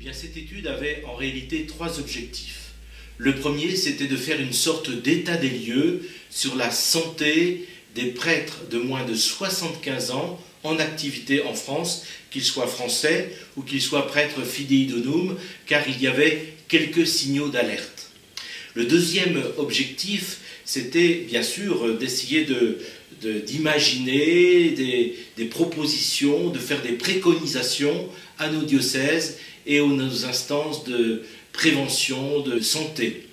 bien, cette étude avait en réalité trois objectifs. Le premier, c'était de faire une sorte d'état des lieux sur la santé des prêtres de moins de 75 ans en activité en France, qu'ils soient français ou qu'ils soient prêtres fidei donum, car il y avait quelques signaux d'alerte. Le deuxième objectif, c'était bien sûr d'essayer d'imaginer des propositions, de faire des préconisations à nos diocèses et aux nos instances de prévention, de santé.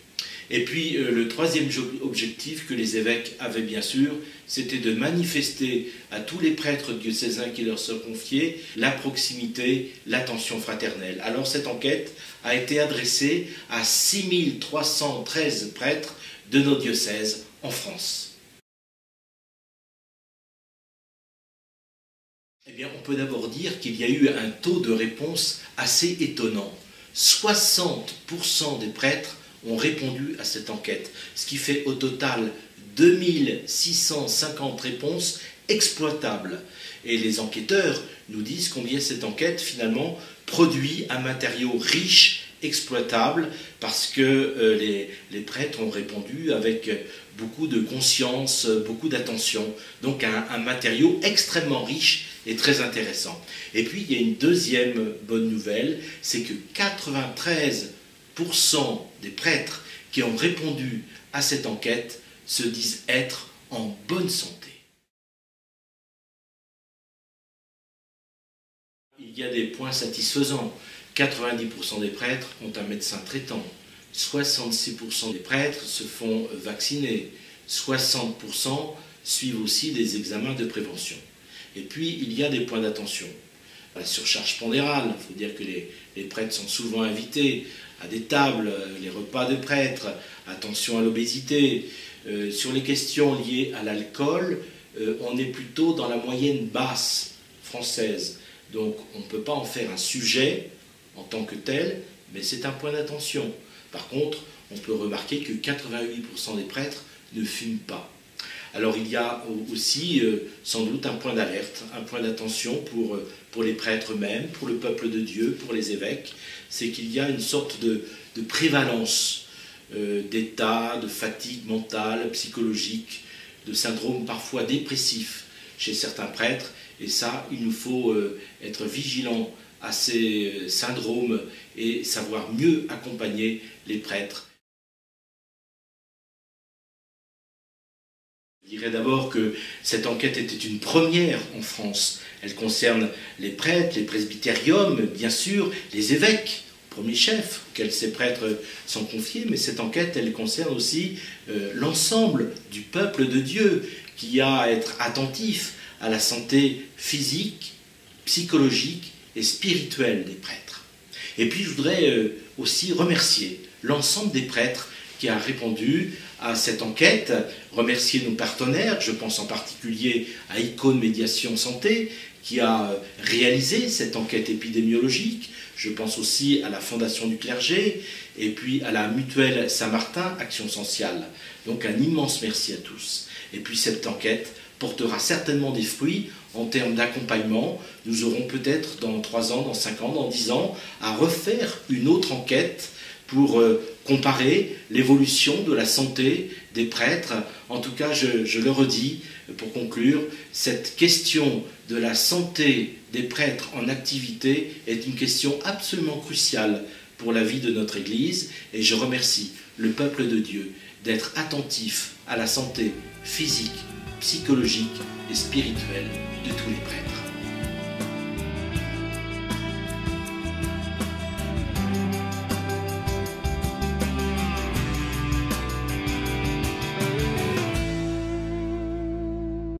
Et puis le troisième objectif que les évêques avaient bien sûr, c'était de manifester à tous les prêtres diocésains qui leur sont confiés la proximité, l'attention fraternelle. Alors cette enquête a été adressée à 6313 prêtres de nos diocèses en France. Eh bien, on peut d'abord dire qu'il y a eu un taux de réponse assez étonnant. 60% des prêtres ont répondu à cette enquête, ce qui fait au total 2650 réponses exploitables. Et les enquêteurs nous disent combien cette enquête finalement produit un matériau riche, exploitable, parce que les prêtres ont répondu avec beaucoup de conscience, beaucoup d'attention. Donc un matériau extrêmement riche et très intéressant. Et puis il y a une deuxième bonne nouvelle, c'est que 93% des prêtres qui ont répondu à cette enquête se disent être en bonne santé. Il y a des points satisfaisants. 90% des prêtres ont un médecin traitant. 66% des prêtres se font vacciner. 60% suivent aussi des examens de prévention. Et puis, il y a des points d'attention. La surcharge pondérale, il faut dire que les prêtres sont souvent invités à des tables, les repas de prêtres, attention à l'obésité. Sur les questions liées à l'alcool, on est plutôt dans la moyenne basse française. Donc on ne peut pas en faire un sujet en tant que tel, mais c'est un point d'attention. Par contre, on peut remarquer que 88% des prêtres ne fument pas. Alors il y a aussi sans doute un point d'alerte, un point d'attention pour les prêtres eux-mêmes, pour le peuple de Dieu, pour les évêques, c'est qu'il y a une sorte de prévalence d'état, de fatigue mentale, psychologique, de syndrome parfois dépressif chez certains prêtres, et ça, il nous faut être vigilants à ces syndromes et savoir mieux accompagner les prêtres. Je dirais d'abord que cette enquête était une première en France. Elle concerne les prêtres, les presbytériums, bien sûr, les évêques, premier chef, auxquels ces prêtres sont confiés, mais cette enquête, elle concerne aussi l'ensemble du peuple de Dieu qui a à être attentif à la santé physique, psychologique et spirituelle des prêtres. Et puis je voudrais aussi remercier l'ensemble des prêtres qui a répondu à cette enquête, remercier nos partenaires, je pense en particulier à Icône Médiation Santé, qui a réalisé cette enquête épidémiologique, je pense aussi à la Fondation du Clergé, et puis à la Mutuelle Saint-Martin, Action Sociale. Donc un immense merci à tous. Et puis cette enquête portera certainement des fruits en termes d'accompagnement. Nous aurons peut-être dans 3 ans, dans 5 ans, dans 10 ans, à refaire une autre enquête pour comparer l'évolution de la santé des prêtres. En tout cas, je le redis, pour conclure, cette question de la santé des prêtres en activité est une question absolument cruciale pour la vie de notre Église, et je remercie le peuple de Dieu d'être attentif à la santé physique, psychologique et spirituelle de tous les prêtres.